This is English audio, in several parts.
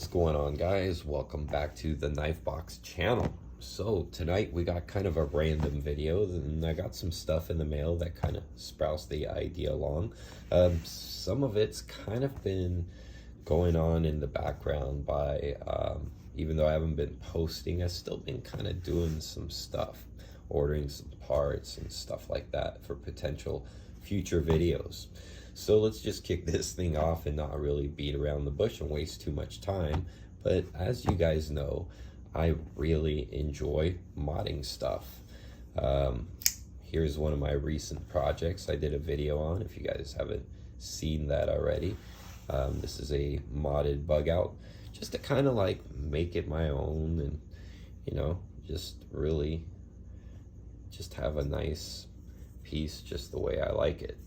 What's going on, guys? Welcome back to the Knife Box channel. So tonight we got kind of a random video, and I got some stuff in the mail that kind of sprouts the idea along. Some of it's kind of been going on in the background by even though I haven't been posting, I've still been kind of doing some stuff, ordering some parts and stuff like that for potential future videos. So let's just kick this thing off and not really beat around the bush and waste too much time. But as you guys know, I really enjoy modding stuff. Here's one of my recent projects I did a video on, if you guys haven't seen that already. This is a modded bug out, just to kind of like make it my own and, you know, just really just have a nice piece just the way I like it.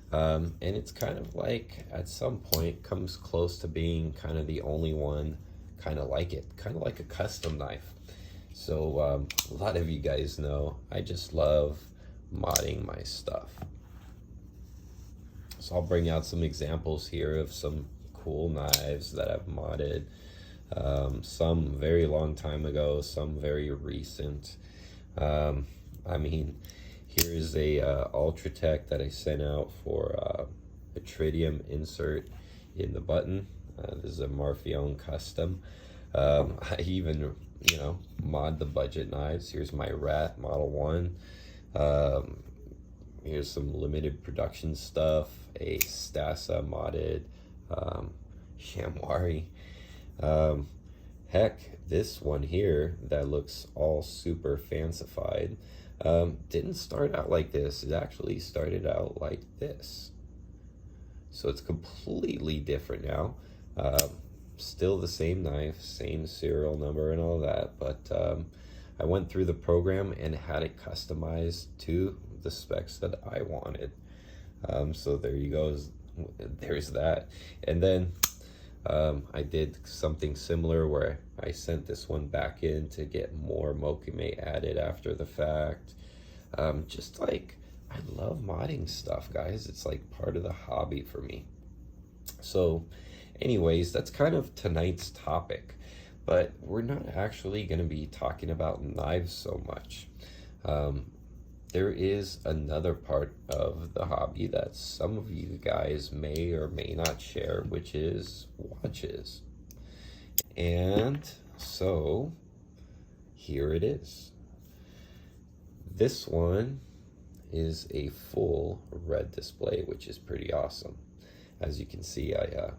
And it's kind of like at some point comes close to being kind of the only one kind of like it, kind of like a custom knife. So a lot of you guys know I just love modding my stuff. So I'll bring out some examples here of some cool knives that I've modded, some very long time ago, some very recent. I mean, here's a Ultratech that I sent out for a tritium insert in the button. This is a Marfione custom. I even, you know, mod the budget knives. Here's my Rat Model 1. Here's some limited production stuff. A Stasa modded Shamwari. Heck, this one here that looks all super fancified didn't start out like this. It actually started out like this. So it's completely different now. Still the same knife, same serial number and all that, but I went through the program and had it customized to the specs that I wanted. So there you go. There's that. And then I did something similar where I sent this one back in to get more Mokime added after the fact. Just like, I love modding stuff, guys. It's like part of the hobby for me. So anyways, that's kind of tonight's topic, but we're not actually going to be talking about knives so much. There is another part of the hobby that some of you guys may or may not share, which is watches. And so here it is. This one is a full red display, which is pretty awesome. As you can see, I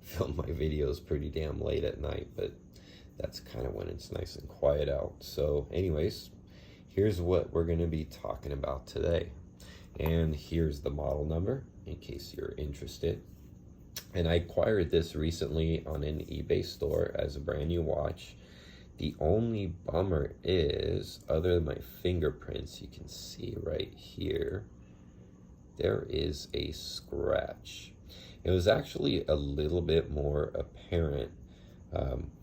film my videos pretty damn late at night, but that's kind of when it's nice and quiet out. So anyways, here's what we're going to be talking about today. And here's the model number in case you're interested. And I acquired this recently on an eBay store as a brand new watch. The only bummer is, other than my fingerprints, you can see right here, there is a scratch. It was actually a little bit more apparent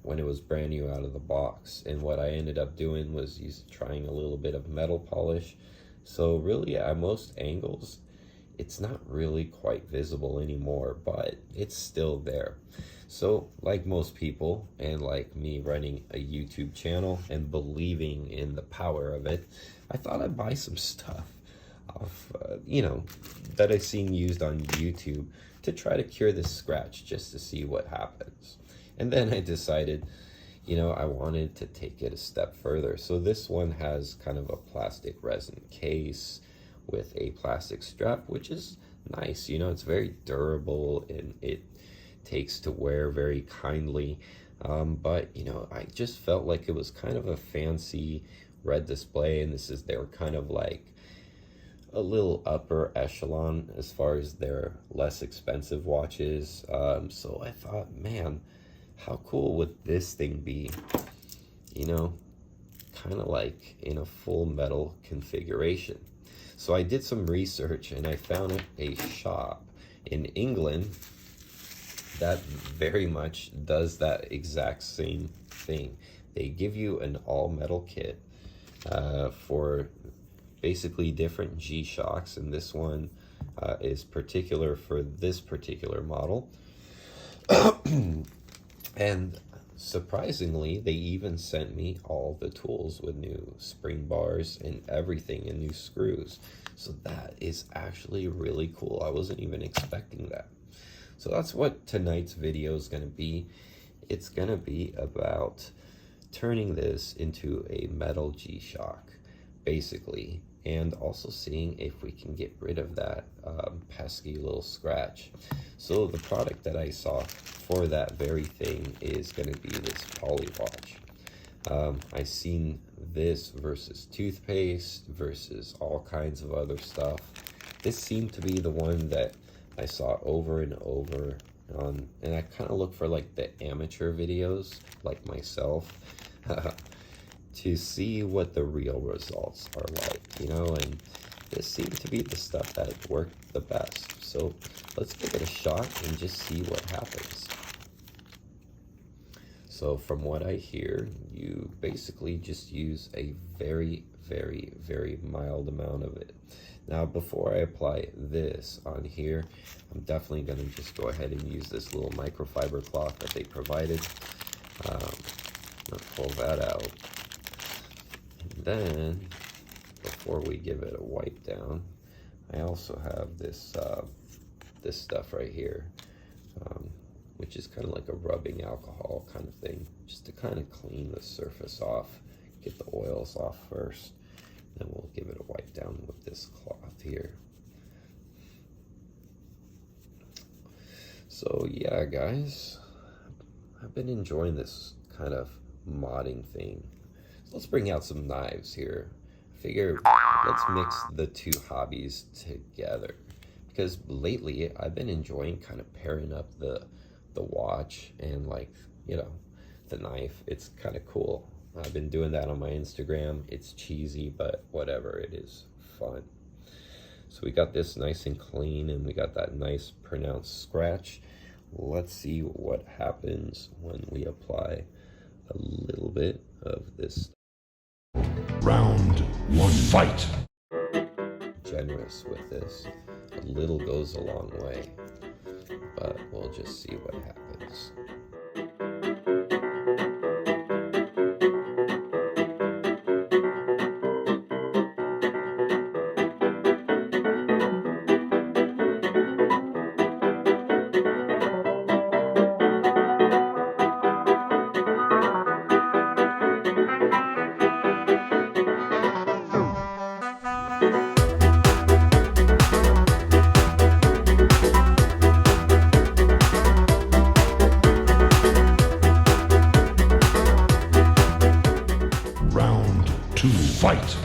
when it was brand new out of the box, and what I ended up doing was trying a little bit of metal polish. So really at most angles it's not really quite visible anymore, but it's still there. So like most people, and like me running a YouTube channel and believing in the power of it, I thought I'd buy some stuff off you know, that I've seen used on YouTube to try to cure this scratch, just to see what happens. And then I decided, you know, I wanted to take it a step further. So this one has kind of a plastic resin case with a plastic strap, which is nice. You know, it's very durable and it takes to wear very kindly. But, you know, I just felt like it was kind of a fancy red display, and this is, they were kind of like a little upper echelon as far as their less expensive watches. So I thought, man, how cool would this thing be? You know, kind of like in a full metal configuration. So I did some research and I found a shop in England that very much does that exact same thing. They give you an all metal kit for basically different G-Shocks, and this one is particular for this particular model. And Surprisingly, they even sent me all the tools with new spring bars and everything and new screws. So that is actually really cool. I wasn't even expecting that. So that's what tonight's video is going to be. It's going to be about turning this into a metal G-Shock, basically, and also seeing if we can get rid of that pesky little scratch. So the product that I saw for that very thing is going to be this Poly Watch. I seen this versus toothpaste versus all kinds of other stuff. This seemed to be the one that I saw over and over on, and I kind of look for like the amateur videos like myself to see what the real results are like, you know, and this seemed to be the stuff that worked the best. So let's give it a shot and just see what happens. So from what I hear, you basically just use a very, very, very mild amount of it. Now, before I apply this on here, I'm definitely going to just go ahead and use this little microfiber cloth that they provided. I'm going to pull that out. And then, before we give it a wipe down, I also have this this stuff right here, which is kind of like a rubbing alcohol kind of thing, just to kind of clean the surface off, get the oils off first. Then we'll give it a wipe down with this cloth here. So yeah, guys, I've been enjoying this kind of modding thing. So let's bring out some knives here. I figure let's mix the two hobbies together, because lately I've been enjoying kind of pairing up the watch and, like, you know, the knife. It's kind of cool. I've been doing that on my Instagram. It's cheesy, but whatever, it is fun. So we got this nice and clean, and we got that nice pronounced scratch. Let's see what happens when we apply a little bit of this. Round one, fight. Generous with this. A little goes a long way, but we'll just see what happens. Round two, fight.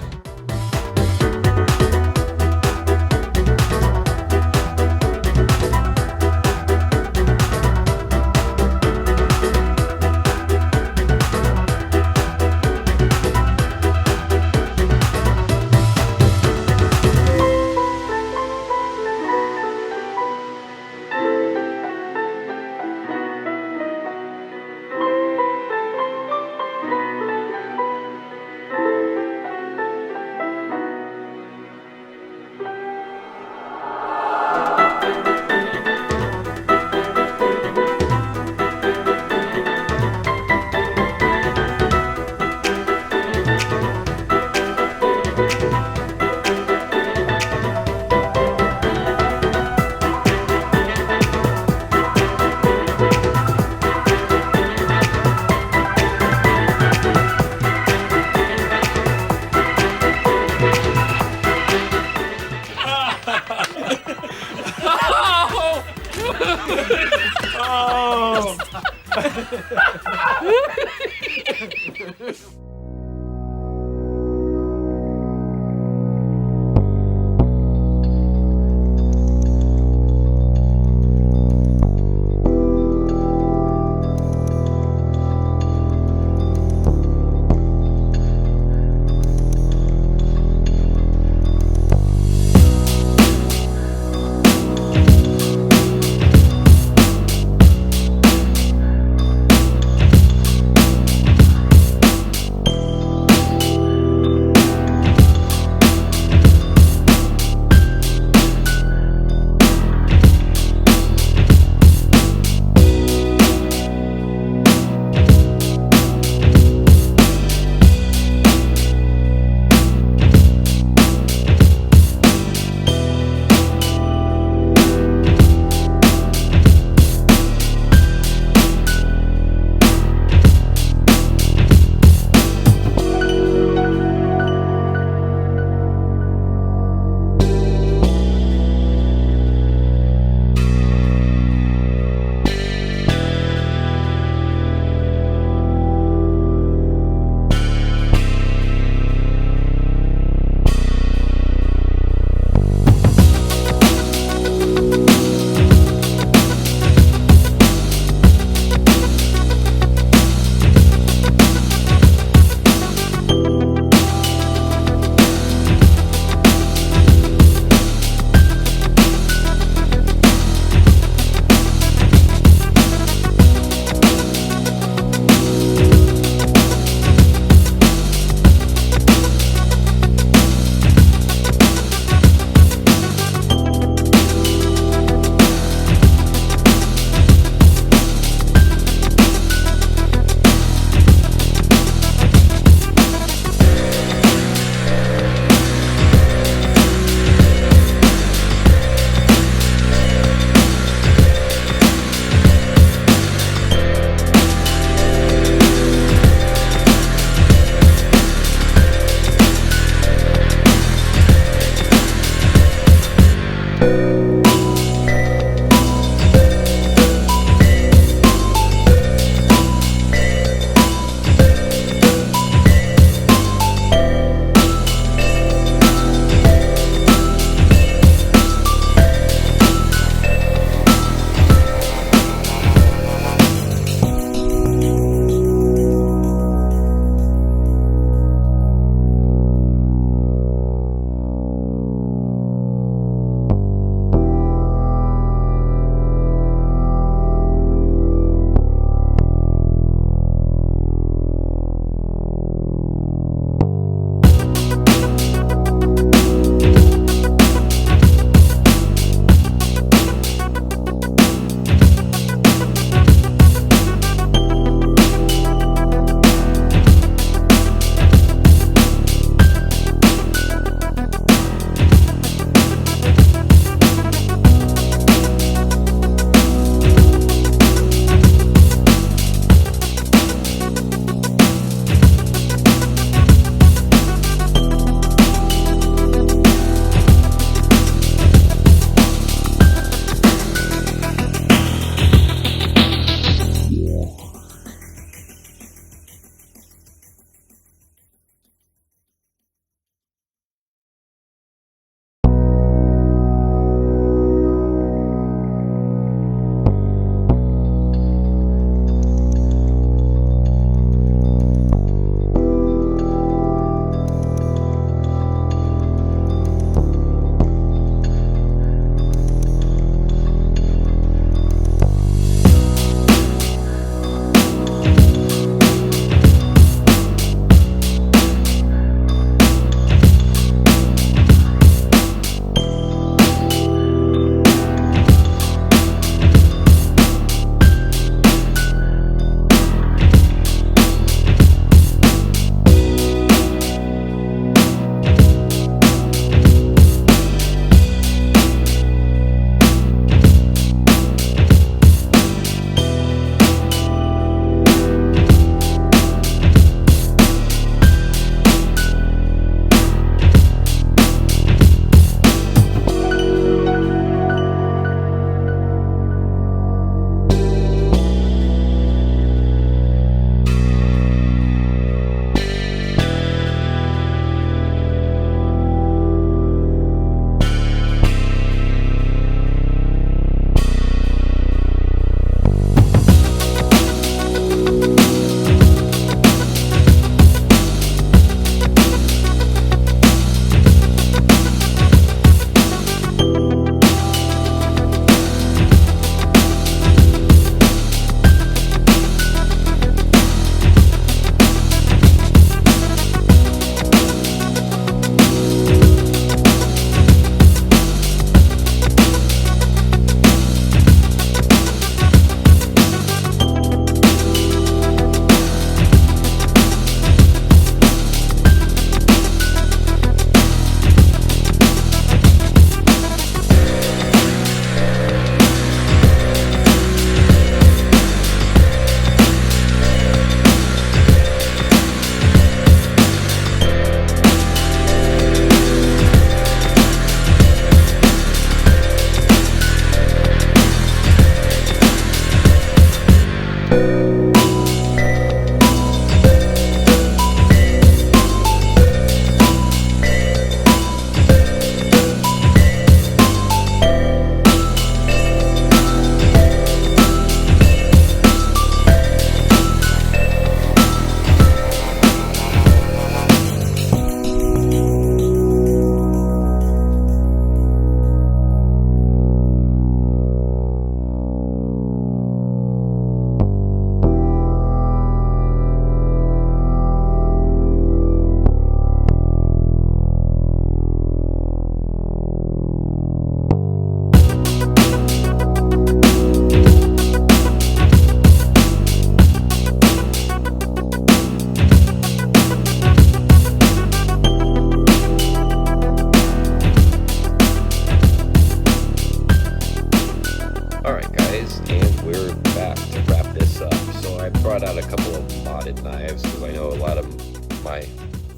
modded knives, because I know a lot of my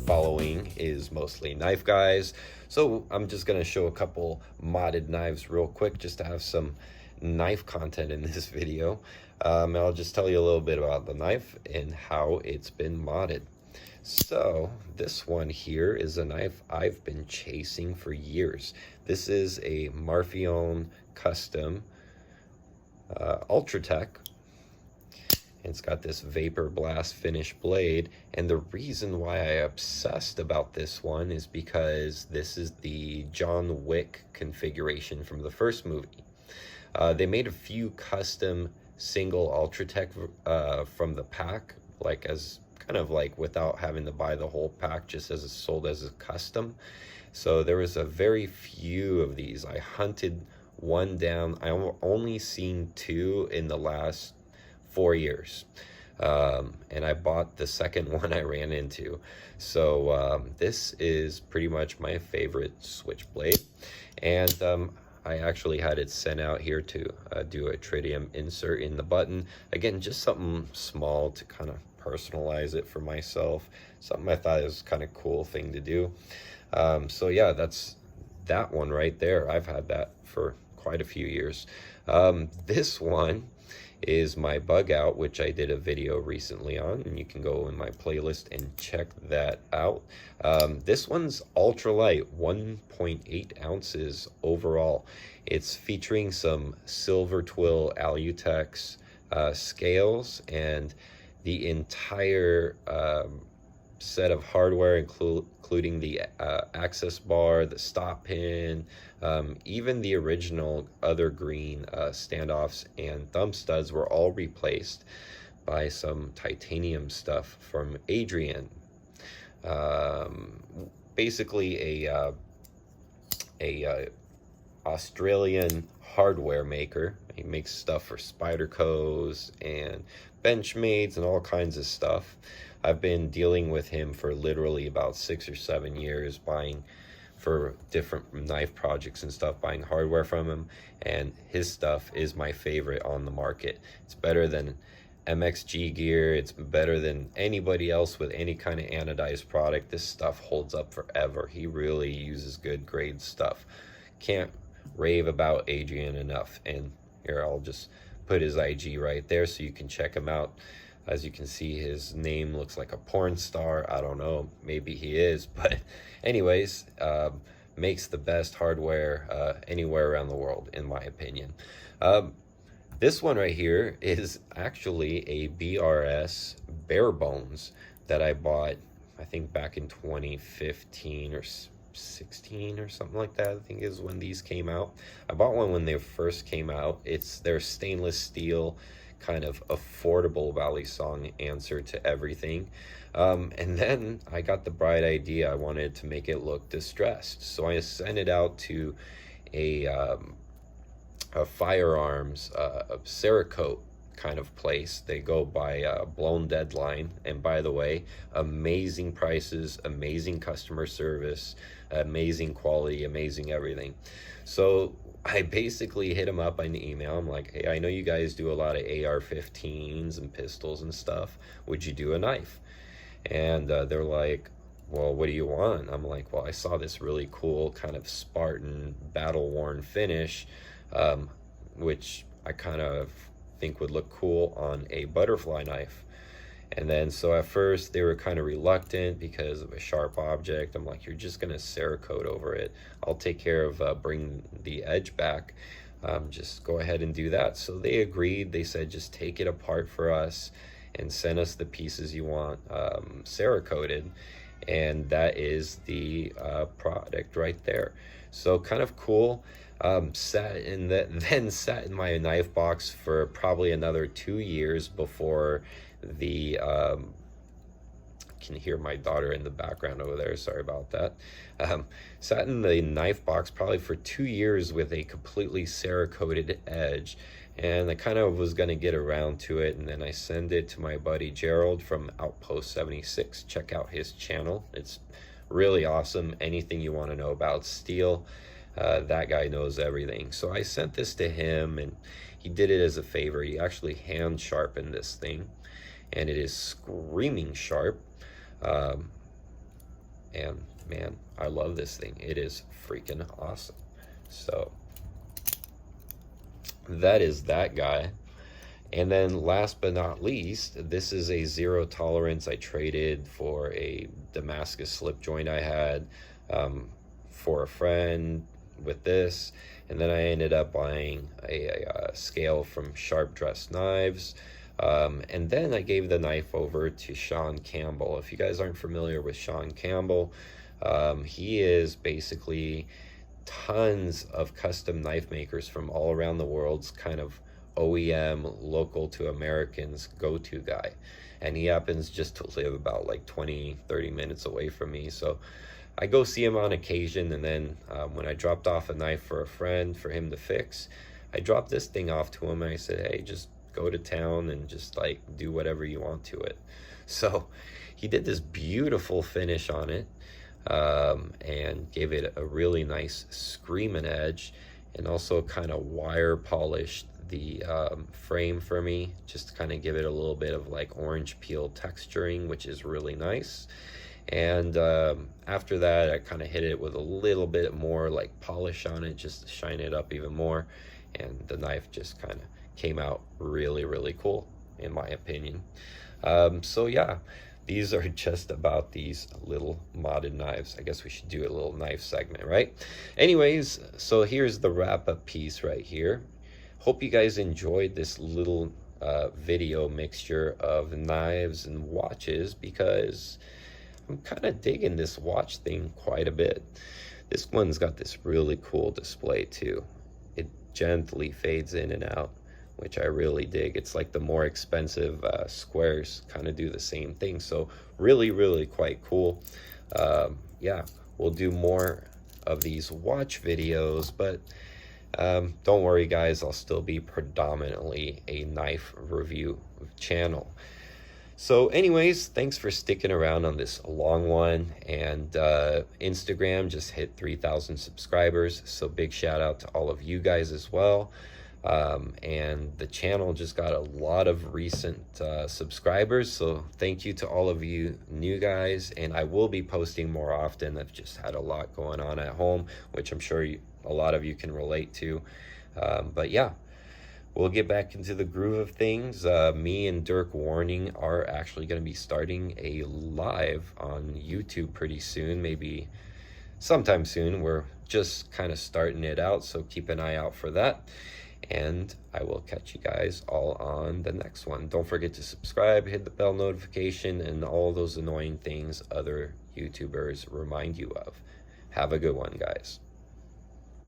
following is mostly knife guys. So I'm just going to show a couple modded knives real quick just to have some knife content in this video. I'll just tell you a little bit about the knife and how it's been modded. So this one here is a knife I've been chasing for years. This is a Marfione custom Ultratech. It's got this vapor blast finish blade, and the reason why I obsessed about this one is because this is the John Wick configuration from the first movie. They made a few custom single Ultratech from the pack, like as kind of like without having to buy the whole pack, just as it's sold as a custom. So there was a very few of these. I hunted one down. I only seen two in the last 4 years, and I bought the second one I ran into. So this is pretty much my favorite switchblade, and I actually had it sent out here to do a tritium insert in the button. Again, just something small to kind of personalize it for myself. Something I thought was kind of cool thing to do. So yeah, that's that one right there. I've had that for quite a few years. This one is my bug out, which I did a video recently on, and you can go in my playlist and check that out. This one's ultralight, 1.8 ounces overall. It's featuring some silver twill Alutex scales, and the entire set of hardware, including the access bar, the stop pin, even the original other green standoffs and thumb studs were all replaced by some titanium stuff from Adrian. Basically a Australian hardware maker. He makes stuff for Spydercos and Benchmates and all kinds of stuff. I've been dealing with him for literally about 6 or 7 years, buying for different knife projects and stuff, buying hardware from him, and his stuff is my favorite on the market. It's better than MXG gear. It's better than anybody else with any kind of anodized product. This stuff holds up forever. He really uses good grade stuff. Can't rave about Adrian enough. And here, I'll just put his IG right there so you can check him out. As you can see, his name looks like a porn star. I don't know, maybe he is, but anyways, makes the best hardware anywhere around the world, in my opinion. This one right here is actually a BRS bare bones that I bought, I think back in 2015 or 16 or something like that, I think is when these came out. I bought one when they first came out. It's their stainless steel, kind of affordable Valley Song answer to everything. And then I got the bright idea. I wanted to make it look distressed, so I sent it out to a firearms Cerakote kind of place. They go by Blown Deadline, and by the way, amazing prices, amazing customer service, amazing quality, amazing everything. So I basically hit them up on the email. I'm like, hey, I know you guys do a lot of AR-15s and pistols and stuff. Would you do a knife? And they're like, well, what do you want? I'm like, well, I saw this really cool kind of Spartan battle-worn finish, which I kind of think would look cool on a butterfly knife. And then so at first they were kind of reluctant because of a sharp object. I'm like, you're just gonna Cerakote over it. I'll take care of bringing the edge back. Just go ahead and do that. So they agreed. They said, just take it apart for us and send us the pieces you want Cerakoted. And that is the product right there. So kind of cool. Sat in my knife box for probably another 2 years before the can hear my daughter in the background over there, sorry about that. Sat in the knife box probably for 2 years with a completely Cerakoted edge, and I kind of was going to get around to it, and then I send it to my buddy Gerald from Outpost 76. Check out his channel, it's really awesome. Anything you want to know about steel, that guy knows everything. So I sent this to him, and he did it as a favor. He actually hand sharpened this thing, and it is screaming sharp. Um, and man, I love this thing. It is freaking awesome. So that is that guy. And then last but not least, this is a zero tolerance I traded for a Damascus slip joint I had for a friend with this. And then I ended up buying a scale from Sharp Dressed Knives. And then I gave the knife over to Sean Campbell. If you guys aren't familiar with Sean Campbell, he is basically tons of custom knife makers from all around the world's kind of OEM, local to Americans go-to guy. And he happens just to live about like 20-30 minutes away from me, so I go see him on occasion. And then when I dropped off a knife for a friend for him to fix, I dropped this thing off to him and I said, hey, just go to town and just like do whatever you want to it. So he did this beautiful finish on it, and gave it a really nice screaming edge, and also kind of wire polished the frame for me, just to kind of give it a little bit of like orange peel texturing, which is really nice. And after that, I kind of hit it with a little bit more like polish on it, just to shine it up even more. And the knife just kind of came out really, really cool, in my opinion. So yeah, these are just about these little modded knives. I guess we should do a little knife segment, right? Anyways, so here's the wrap-up piece right here. Hope you guys enjoyed this little video mixture of knives and watches, because I'm kind of digging this watch thing quite a bit. This one's got this really cool display too. It gently fades in and out, which I really dig. It's like the more expensive squares kind of do the same thing. So really, really quite cool. Yeah, we'll do more of these watch videos, but don't worry guys, I'll still be predominantly a knife review channel. So anyways, thanks for sticking around on this long one. And Instagram just hit 3,000 subscribers, so big shout out to all of you guys as well. And the channel just got a lot of recent subscribers, so thank you to all of you new guys. And I will be posting more often. I've just had a lot going on at home, which I'm sure a lot of you can relate to. But yeah, we'll get back into the groove of things. Me and Dirk Warning are actually going to be starting a live on YouTube pretty soon, maybe sometime soon. We're just kind of starting it out, so keep an eye out for that. And I will catch you guys all on the next one. Don't forget to subscribe, hit the bell notification, and all those annoying things other YouTubers remind you of. Have a good one, guys.